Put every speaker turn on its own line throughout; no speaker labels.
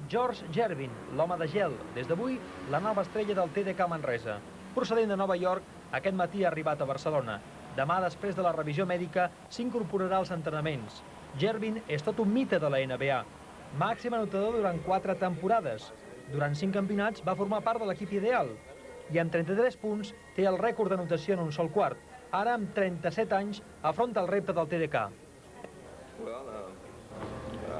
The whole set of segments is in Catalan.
George Gervin, l'home de gel, des d'avui la nova estrella del TDK Manresa. Procedent de Nova York, aquest matí ha arribat a Barcelona. Demà, després de la revisió mèdica, s'incorporarà als entrenaments. Gervin és tot un mite de la NBA. Màxim anotador durant 4 temporades. Durant 5 campionats va formar part de l'equip ideal. I amb 33 punts té el rècord d'anotació en un sol quart. Ara, amb 37 anys, afronta el repte del TDK.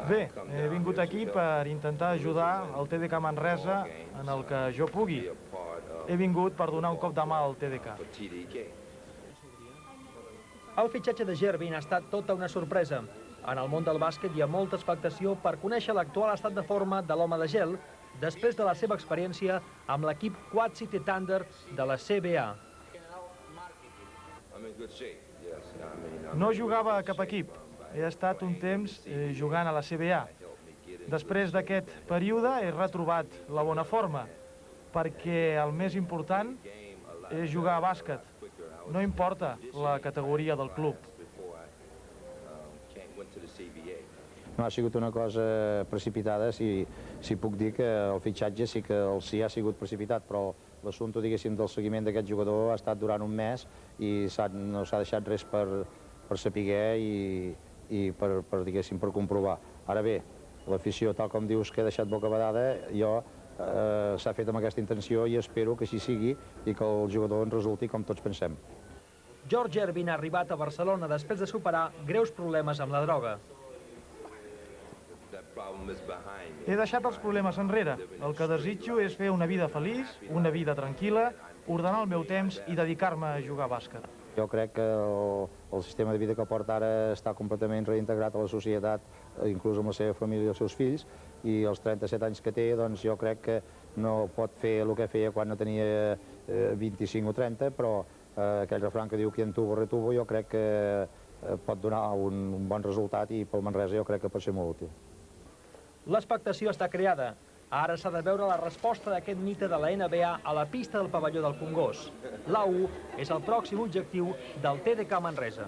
Bé, he vingut aquí per intentar ajudar el TDK Manresa en el que jo pugui. He vingut per donar un cop de mà al TDK.
El fitxatge de Gervin ha estat tota una sorpresa. En el món del bàsquet hi ha molta expectació per conèixer l'actual estat de forma de l'home de gel després de la seva experiència amb l'equip Quad City Thunder de la CBA.
No jugava a cap equip. He estat un temps jugant a la CBA. Després d'aquest període he retrobat la bona forma, perquè el més important és jugar a bàsquet. No importa la categoria del club.
No ha sigut una cosa precipitada, si puc dir que el fitxatge sí que ha sigut precipitat, però l'assumpte, diguéssim, del seguiment d'aquest jugador ha estat durant un mes i no s'ha deixat res per saber i per comprovar. Ara bé, l'afició, tal com dius, que ha deixat bocabadada, s'ha fet amb aquesta intenció i espero que així sigui i que el jugador ens resulti com tots pensem.
George Gervin ha arribat a Barcelona després de superar greus problemes amb la droga.
He deixat els problemes enrere. El que desitjo és fer una vida feliç, una vida tranquil·la, ordenar el meu temps i dedicar-me a jugar a bàsquet.
Jo crec que el sistema de vida que porta ara està completament reintegrat a la societat, inclús amb la seva família i els seus fills, i els 37 anys que té, doncs jo crec que no pot fer el que feia quan no tenia 25 o 30, però aquell refrany que diu qui entubo retubo, jo crec que pot donar un bon resultat i pel Manresa jo crec que pot ser molt útil.
L'expectació està creada. Ara s'ha de veure la resposta d'aquest mite de la NBA a la pista del pavelló del Congost. L'A1 és el pròxim objectiu del TDK Manresa.